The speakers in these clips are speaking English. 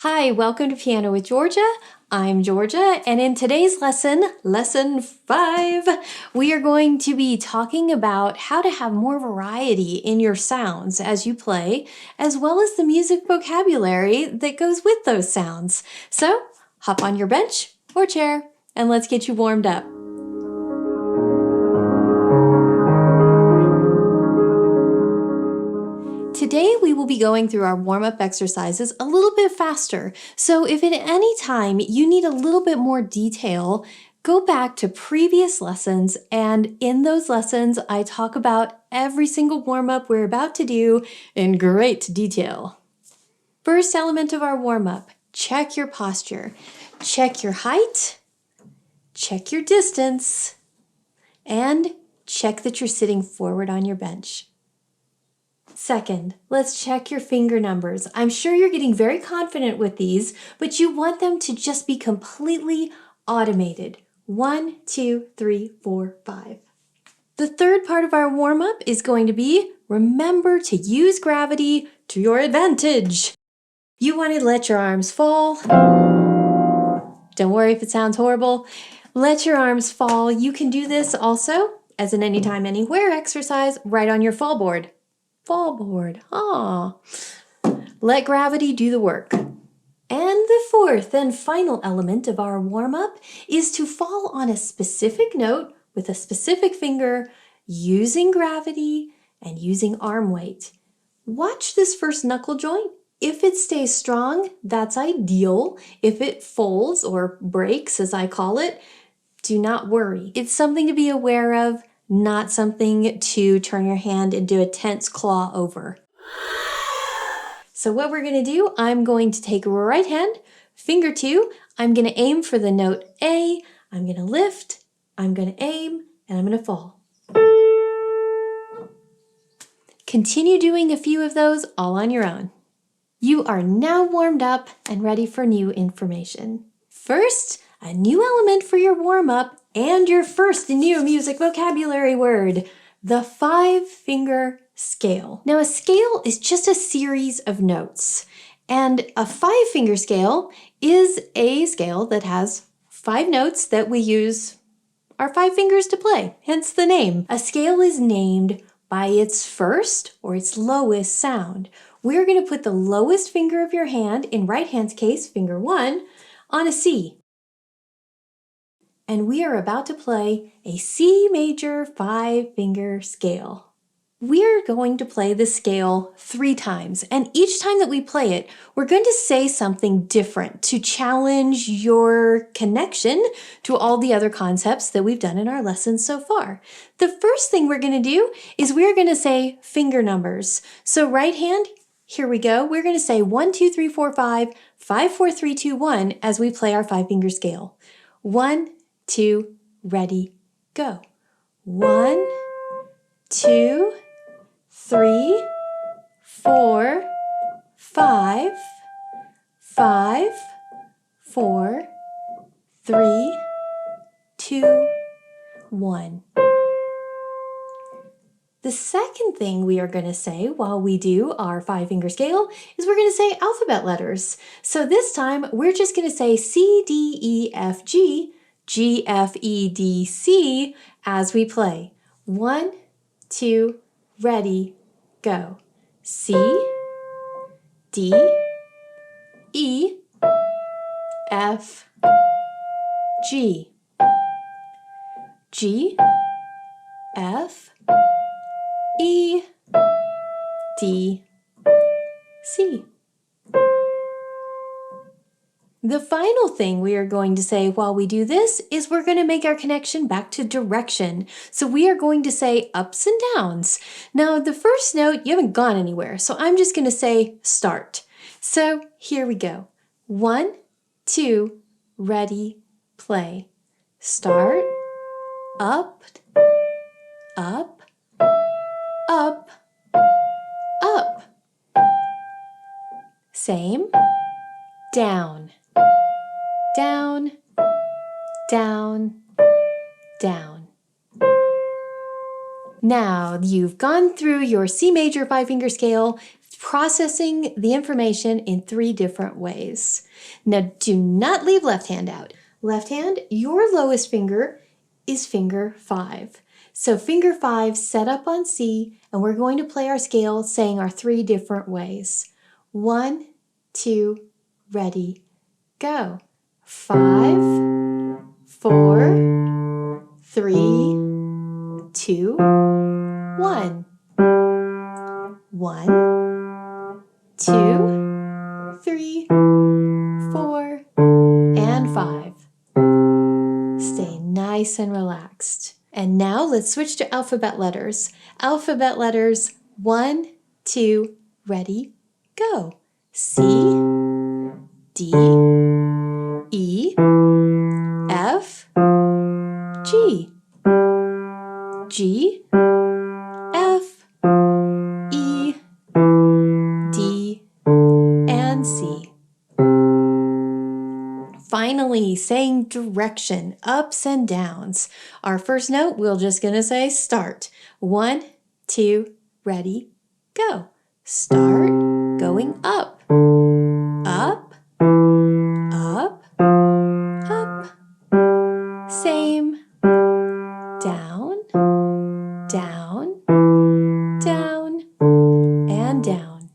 Hi, welcome to Piano with Georgia. I'm Georgia, and in today's lesson, lesson 5, we are going to be talking about how to have more variety in your sounds as you play, as well as the music vocabulary that goes with those sounds. So, hop on your bench or chair, and let's get you warmed up. Today we will be going through our warm-up exercises a little bit faster. So if at any time you need a little bit more detail, go back to previous lessons, and in those lessons I talk about every single warm-up we're about to do in great detail. First element of our warm-up, check your posture. Check your height, check your distance, and check that you're sitting forward on your bench. Second, let's check your finger numbers. I'm sure you're getting very confident with these, but you want them to just be completely automated. 1, 2, 3, 4, 5. The third part of our warm-up is going to be remember to use gravity to your advantage. You want to let your arms fall. Don't worry if it sounds horrible. Let your arms fall. You can do this also as an anytime, anywhere exercise right on your fall board. Fall board. Let gravity do the work. And the fourth and final element of our warm-up is to fall on a specific note with a specific finger using gravity and using arm weight. Watch this first knuckle joint. If it stays strong, that's ideal. If it folds or breaks, as I call it, do not worry. It's something to be aware of, not something to turn your hand into a tense claw over. So what we're going to do, I'm going to take right hand, finger 2, I'm going to aim for the note A, I'm going to lift, I'm going to aim, and I'm going to fall. Continue doing a few of those all on your own. You are now warmed up and ready for new information. First, a new element for your warm-up and your first new music vocabulary word, the 5-finger scale. Now, a scale is just a series of notes, and a 5-finger scale is a scale that has 5 notes that we use our 5 fingers to play, hence the name. A scale is named by its first or its lowest sound. We're going to put the lowest finger of your hand, in right hand's case, finger 1, on a C. And we are about to play a C major 5-finger scale. We're going to play the scale 3 times, and each time that we play it, we're going to say something different to challenge your connection to all the other concepts that we've done in our lessons so far. The first thing we're going to do is we're going to say finger numbers. So right hand, here we go. We're going to say 1, 2, 3, 4, 5, 5, 4, 3, 2, 1 as we play our 5-finger scale. 1, 2, ready, go. 1, 2, 3, 4, 5, 5, 4, 3, 2, 1. The second thing we are going to say while we do our 5-finger scale is we're going to say alphabet letters. So this time we're just going to say C, D, E, F, G, G, F, E, D, C as we play. 1, 2, ready, go. C, D, E, F, G, G, F, E, D, C. The final thing we are going to say while we do this is we're going to make our connection back to direction. So we are going to say ups and downs. Now the first note, you haven't gone anywhere, so I'm just going to say start. So here we go. 1, 2, ready, play. Start, up, up, up, up. Same, down, down, down, down. Now you've gone through your C major 5-finger scale processing the information in 3 different ways. Now, do not leave left hand out. Left hand, your lowest finger is finger 5. So finger 5 set up on C, and we're going to play our scale saying our 3 different ways. 1, 2, ready, go. 5, 4, 3, 2, 1. 1, 2, 3, 4, and 5. Stay nice and relaxed. And now let's switch to alphabet letters. Alphabet letters, 1, 2, ready, go. C, D, E, F, G, G, F, E, D, and C. Finally, saying direction, ups and downs. Our first note, we're just going to say start. 1, 2, ready, go. Start going up. Up, up, up. Same. Down, down, down, and down.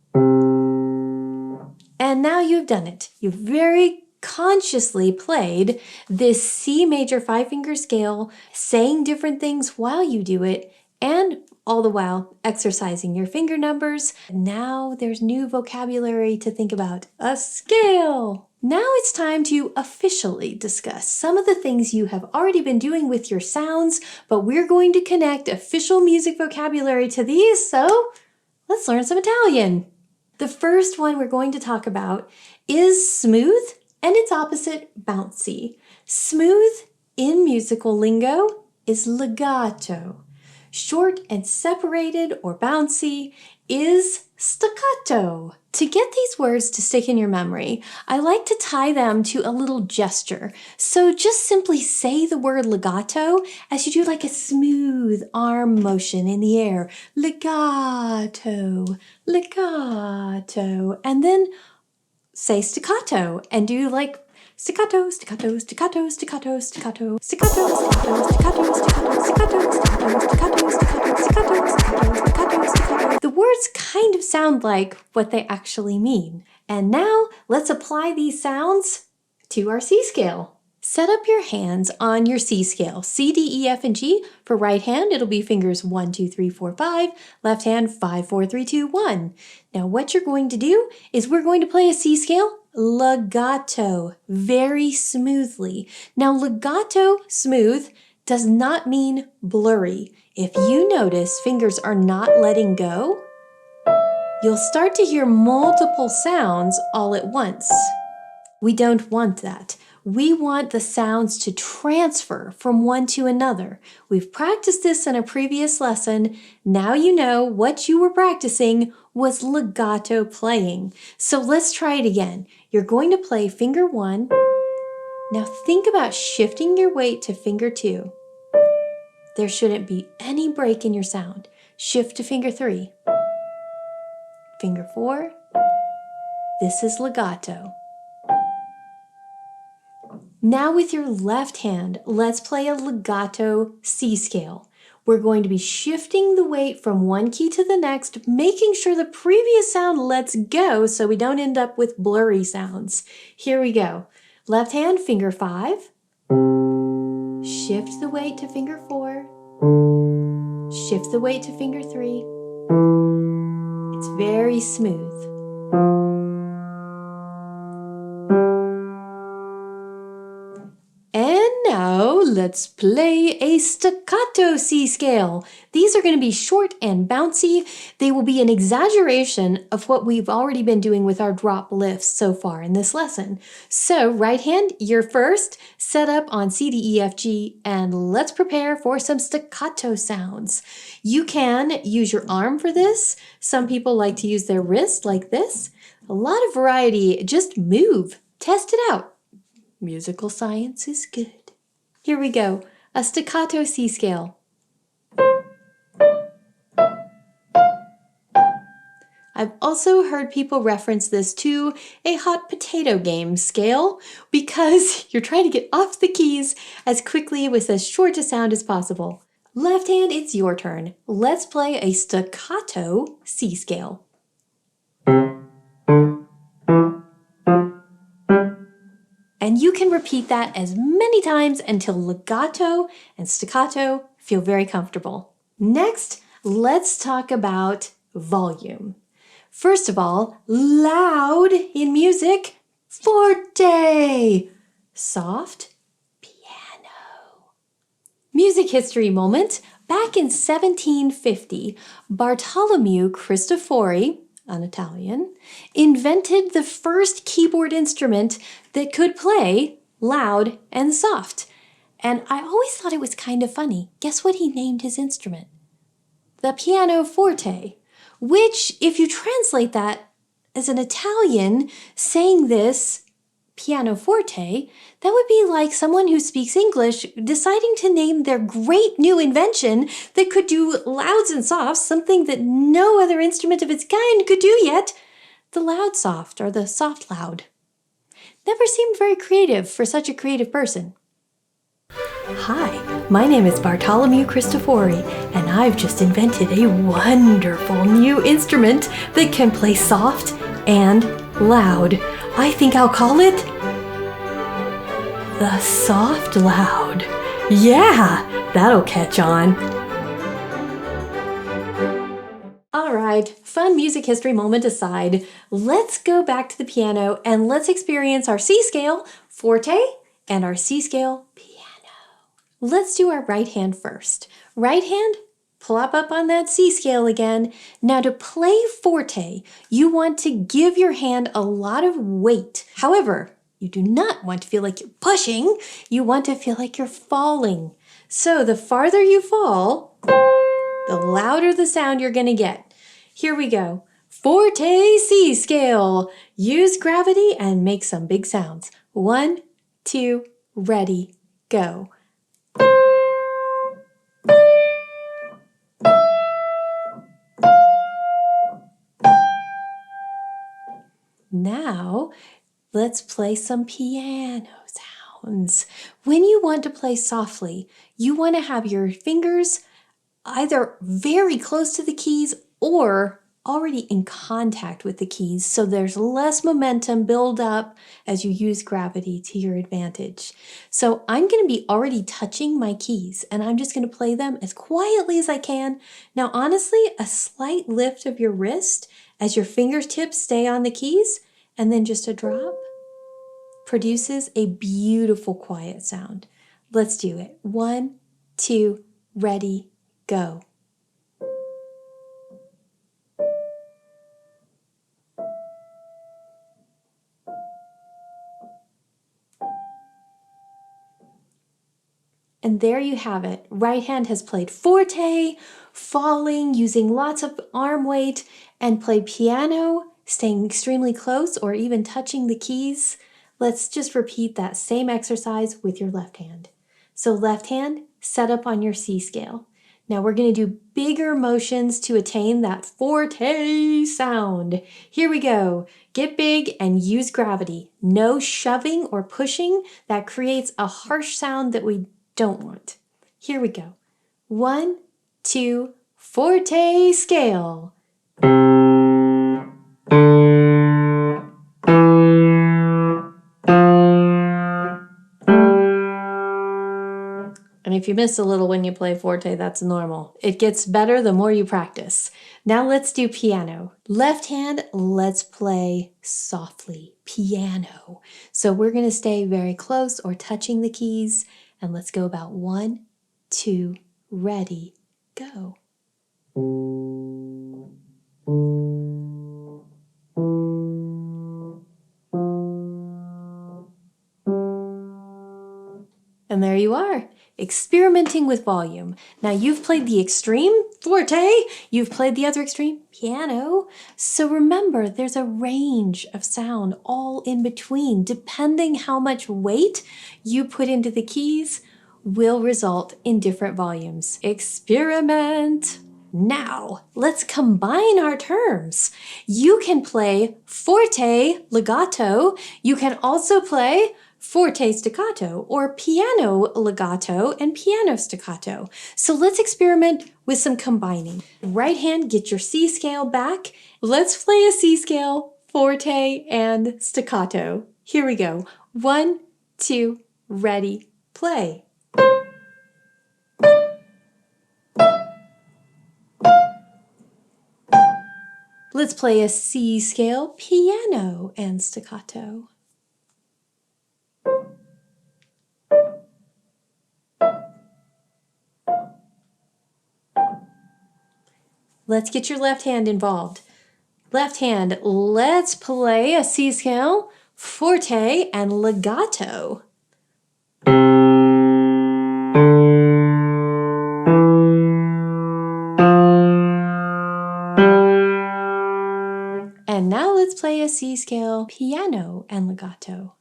And now you've done it. You've very consciously played this C major 5-finger scale, saying different things while you do it, and all the while exercising your finger numbers. Now there's new vocabulary to think about. A scale! Now it's time to officially discuss some of the things you have already been doing with your sounds, but we're going to connect official music vocabulary to these, so let's learn some Italian. The first one we're going to talk about is smooth and its opposite, bouncy. Smooth in musical lingo is legato. Short and separated or bouncy is staccato. To get these words to stick in your memory, I like to tie them to a little gesture. So just simply say the word legato as you do like a smooth arm motion in the air. Legato, legato. And then say staccato and do like staccato, staccato, staccato, staccato, staccato, staccato, staccato, staccato, staccato, staccato, staccato, staccato, staccato, staccato, staccato. The words kind of sound like what they actually mean. And now let's apply these sounds to our C scale. Set up your hands on your C scale. C, D, E, F, and G. For right hand, it'll be fingers 1, 2, 3, 4, 5. Left hand, 5, 4, 3, 2, 1. Now what you're going to do is we're going to play a C scale legato, very smoothly. Now legato, smooth, does not mean blurry. If you notice fingers are not letting go, you'll start to hear multiple sounds all at once. We don't want that. We want the sounds to transfer from one to another. We've practiced this in a previous lesson. Now you know what you were practicing was legato playing. So let's try it again. You're going to play finger 1. Now think about shifting your weight to finger 2. There shouldn't be any break in your sound. Shift to finger 3. Finger 4. This is legato. Now with your left hand, let's play a legato C scale. We're going to be shifting the weight from one key to the next, making sure the previous sound lets go so we don't end up with blurry sounds. Here we go. Left hand, finger 5. Shift the weight to finger 4. Shift the weight to finger 3. It's very smooth. And now let's play a staccato C scale. These are going to be short and bouncy. They will be an exaggeration of what we've already been doing with our drop lifts so far in this lesson. So right hand, you're first, set up on C, D, E, F, G, and let's prepare for some staccato sounds. You can use your arm for this. Some people like to use their wrist like this. A lot of variety. Just move. Test it out. Musical science is good. Here we go, a staccato C scale. I I've also heard people reference this to a hot potato game scale because you're trying to get off the keys as quickly with as short a sound as possible. Left hand, it's your turn. Let's play a staccato C scale. And you can repeat that as many times until legato and staccato feel very comfortable. Next, let's talk about volume. First of all, loud in music, forte. Soft, piano. Music history moment. Back in 1750, Bartolomeo Cristofori, an Italian, invented the first keyboard instrument that could play loud and soft. And I always thought it was kind of funny. Guess what he named his instrument? The pianoforte, which, if you translate that as an Italian saying this pianoforte, that would be like someone who speaks English deciding to name their great new invention that could do louds and softs, something that no other instrument of its kind could do yet, the loud soft or the soft loud. Never seemed very creative for such a creative person. Hi, my name is Bartolomeo Cristofori, and I've just invented a wonderful new instrument that can play soft and loud. I think I'll call it the soft loud. Yeah, that'll catch on. All right, fun music history moment aside, let's go back to the piano and let's experience our C scale, forte, and our C scale, piano. Let's do our right hand first. Right hand, plop up on that C scale again. Now to play forte, you want to give your hand a lot of weight. However, you do not want to feel like you're pushing. You want to feel like you're falling. So the farther you fall, the louder the sound you're going to get. Here we go. Forte C scale. Use gravity and make some big sounds. 1, 2, ready, go. Now, let's play some piano sounds. When you want to play softly, you want to have your fingers either very close to the keys or already in contact with the keys, so there's less momentum build up as you use gravity to your advantage. So I'm going to be already touching my keys, and I'm just going to play them as quietly as I can. Now, honestly, a slight lift of your wrist as your fingertips stay on the keys, and then just a drop produces a beautiful quiet sound. Let's do it. 1, 2, ready, go. And there you have it. Right hand has played forte, falling, using lots of arm weight, and played piano, staying extremely close or even touching the keys. Let's just repeat that same exercise with your left hand. So left hand, set up on your C scale. Now we're going to do bigger motions to attain that forte sound. Here we go. Get big and use gravity. No shoving or pushing. That creates a harsh sound that we don't want. Here we go. 1, 2, forte scale. And if you miss a little when you play forte, that's normal. It gets better the more you practice. Now let's do piano. Left hand, let's play softly, piano. So we're going to stay very close or touching the keys. And let's go about 1, 2, ready, go. And there you are, experimenting with volume. Now you've played the extreme, forte, you've played the other extreme, piano. So remember, there's a range of sound all in between. Depending how much weight you put into the keys will result in different volumes. Experiment! Now, let's combine our terms. You can play forte legato. You can also play forte staccato or piano legato and piano staccato. So let's experiment with some combining. Right hand, get your C scale back. Let's play a C scale, forte and staccato. Here we go. 1, 2, ready, play. Let's play a C scale, piano and staccato. Let's get your left hand involved. Left hand, let's play a C scale, forte and legato. And now let's play a C scale, piano and legato.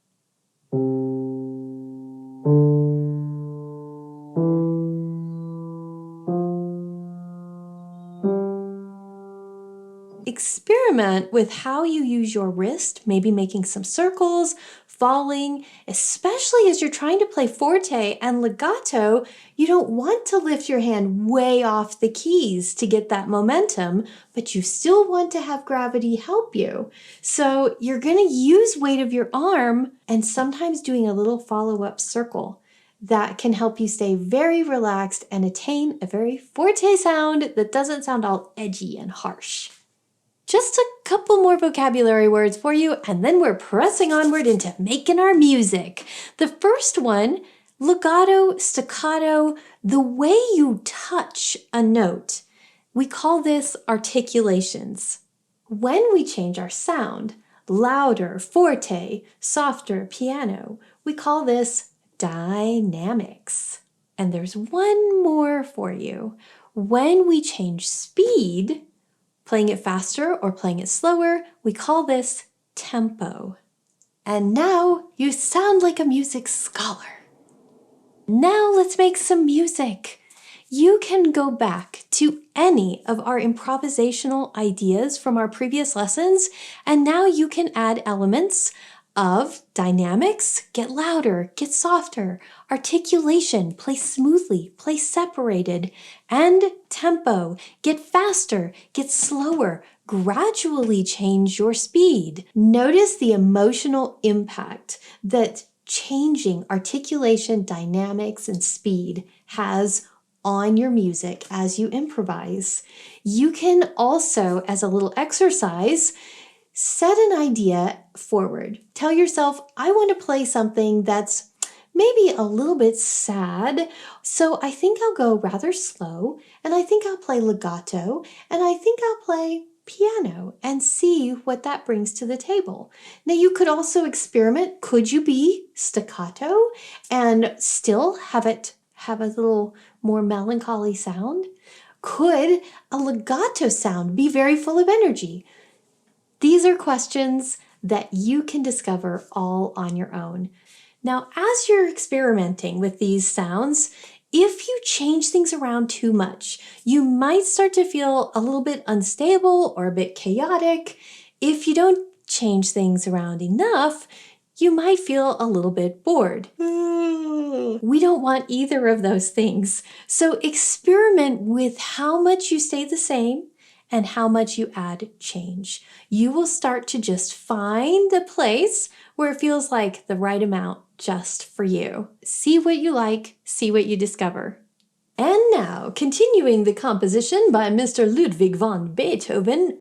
Experiment with how you use your wrist, maybe making some circles, falling, especially as you're trying to play forte and legato. You don't want to lift your hand way off the keys to get that momentum, but you still want to have gravity help you. So you're going to use weight of your arm and sometimes doing a little follow-up circle. That can help you stay very relaxed and attain a very forte sound that doesn't sound all edgy and harsh. Just a couple more vocabulary words for you, and then we're pressing onward into making our music. The first one, legato, staccato, the way you touch a note. We call this articulations. When we change our sound, louder, forte, softer, piano, we call this dynamics. And there's one more for you. When we change speed, playing it faster or playing it slower, we call this tempo. And now you sound like a music scholar. Now let's make some music. You can go back to any of our improvisational ideas from our previous lessons, and now you can add elements of dynamics, get louder, get softer, articulation, play smoothly, play separated, and tempo, get faster, get slower, gradually change your speed. Notice the emotional impact that changing articulation, dynamics, and speed has on your music as you improvise. You can also, as a little exercise, set an idea forward. Tell yourself, I want to play something that's maybe a little bit sad, so I think I'll go rather slow, and I think I'll play legato, and I think I'll play piano, and see what that brings to the table. Now you could also experiment. Could you be staccato and still have a little more melancholy sound? Could a legato sound be very full of energy? These are questions that you can discover all on your own. Now, as you're experimenting with these sounds, if you change things around too much, you might start to feel a little bit unstable or a bit chaotic. If you don't change things around enough, you might feel a little bit bored. We don't want either of those things. So experiment with how much you stay the same and how much you add change. You will start to just find the place where it feels like the right amount just for you. See what you like, see what you discover. And now, continuing the composition by Mr. Ludwig van Beethoven,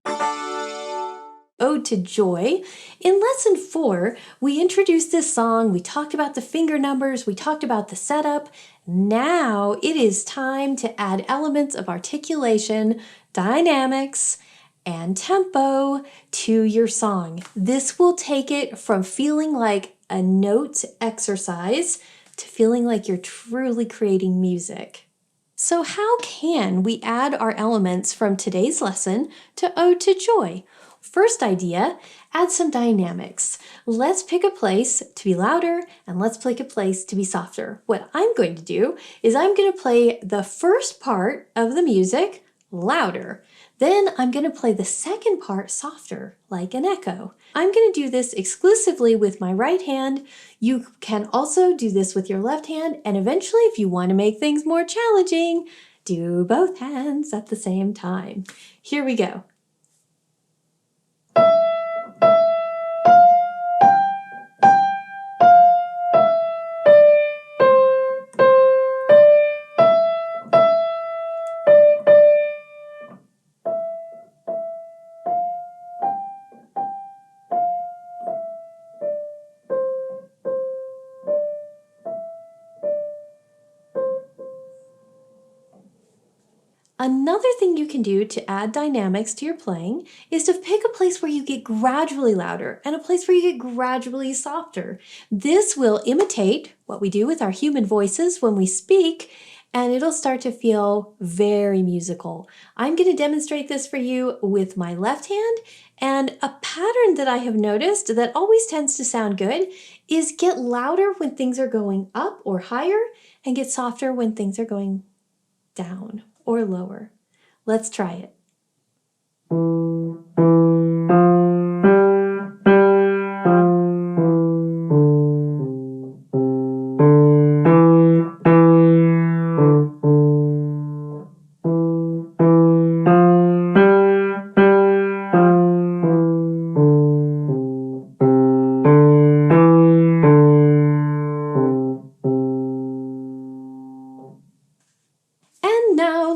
Ode to Joy. In lesson 4, we introduced this song, we talked about the finger numbers, we talked about the setup. Now it is time to add elements of articulation, dynamics, and tempo to your song. This will take it from feeling like a note exercise to feeling like you're truly creating music. So how can we add our elements from today's lesson to Ode to Joy? First idea, add some dynamics. Let's pick a place to be louder and let's pick a place to be softer. What I'm going to do is I'm going to play the first part of the music louder. Then I'm going to play the second part softer, like an echo. I'm going to do this exclusively with my right hand. You can also do this with your left hand, and eventually, if you want to make things more challenging, do both hands at the same time. Here we go. Another thing you can do to add dynamics to your playing is to pick a place where you get gradually louder and a place where you get gradually softer. This will imitate what we do with our human voices when we speak, and it'll start to feel very musical. I'm going to demonstrate this for you with my left hand, and a pattern that I have noticed that always tends to sound good is get louder when things are going up or higher and get softer when things are going down or lower. Let's try it.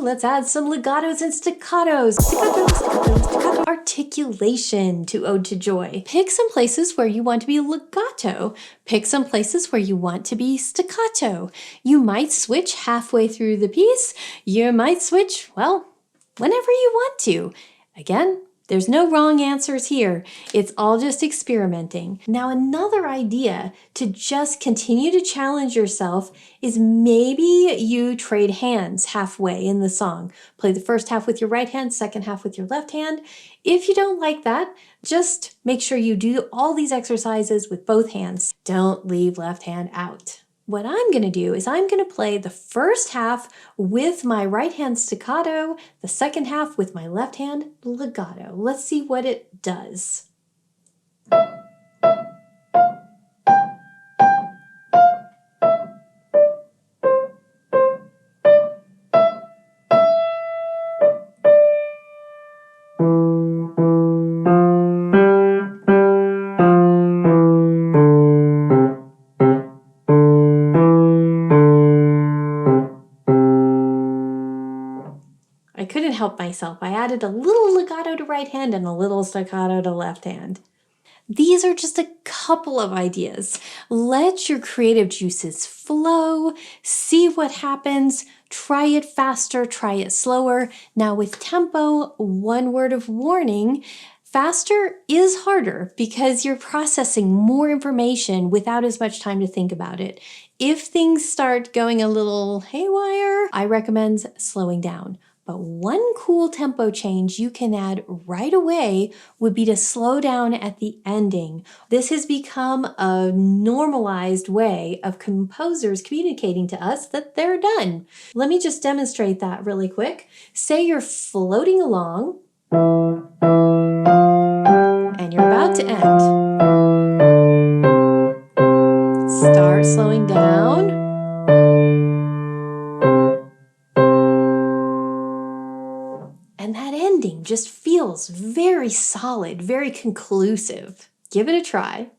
Let's add some legatos and staccatos. Staccato articulation to Ode to Joy. Pick some places where you want to be legato. Pick some places where you want to be staccato. You might switch halfway through the piece. You might switch, well, whenever you want to. Again, there's no wrong answers here. It's all just experimenting. Now, another idea to just continue to challenge yourself is maybe you trade hands halfway in the song. Play the first half with your right hand, second half with your left hand. If you don't like that, just make sure you do all these exercises with both hands. Don't leave left hand out. What I'm going to do is I'm going to play the first half with my right hand staccato, the second half with my left hand legato. Let's see what it does. I couldn't help myself. I added a little legato to right hand and a little staccato to left hand. These are just a couple of ideas. Let your creative juices flow, see what happens, try it faster, try it slower. Now with tempo, one word of warning, faster is harder because you're processing more information without as much time to think about it. If things start going a little haywire, I recommend slowing down. But one cool tempo change you can add right away would be to slow down at the ending. This has become a normalized way of composers communicating to us that they're done. Let me just demonstrate that really quick. Say you're floating along and you're about to end. Start slowing down. And that ending just feels very solid, very conclusive. Give it a try.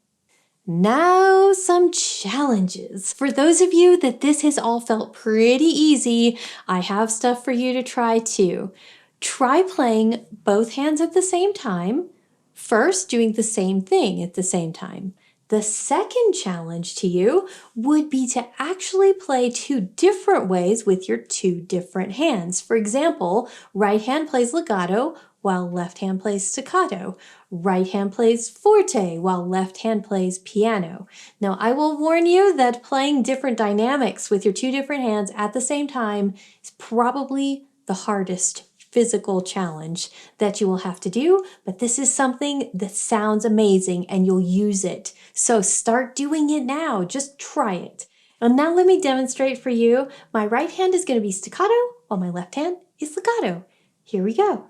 Now some challenges. For those of you that this has all felt pretty easy, I have stuff for you to try too. Try playing both hands at the same time. First, doing the same thing at the same time. The second challenge to you would be to actually play two different ways with your two different hands. For example, right hand plays legato while left hand plays staccato. Right hand plays forte while left hand plays piano. Now, I will warn you that playing different dynamics with your two different hands at the same time is probably the hardest physical challenge that you will have to do, but this is something that sounds amazing and you'll use it. So start doing it now. Just try it. And now let me demonstrate for you. My right hand is going to be staccato while my left hand is legato. Here we go.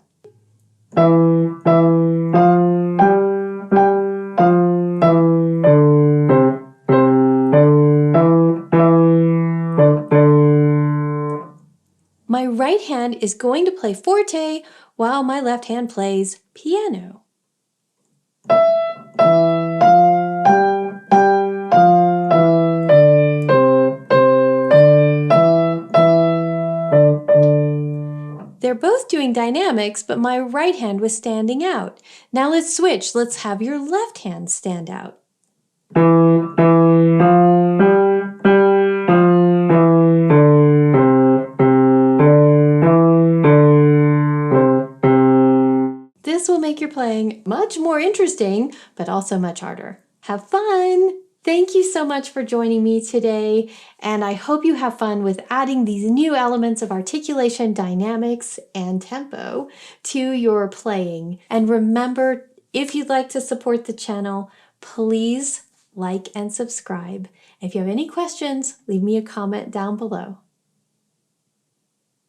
My right hand is going to play forte while my left hand plays piano. They're both doing dynamics, but my right hand was standing out. Now let's switch. Let's have your left hand stand out. This will make your playing much more interesting, but also much harder. Have fun! Thank you so much for joining me today, and I hope you have fun with adding these new elements of articulation, dynamics, and tempo to your playing. And remember, if you'd like to support the channel, please like and subscribe. If you have any questions, leave me a comment down below.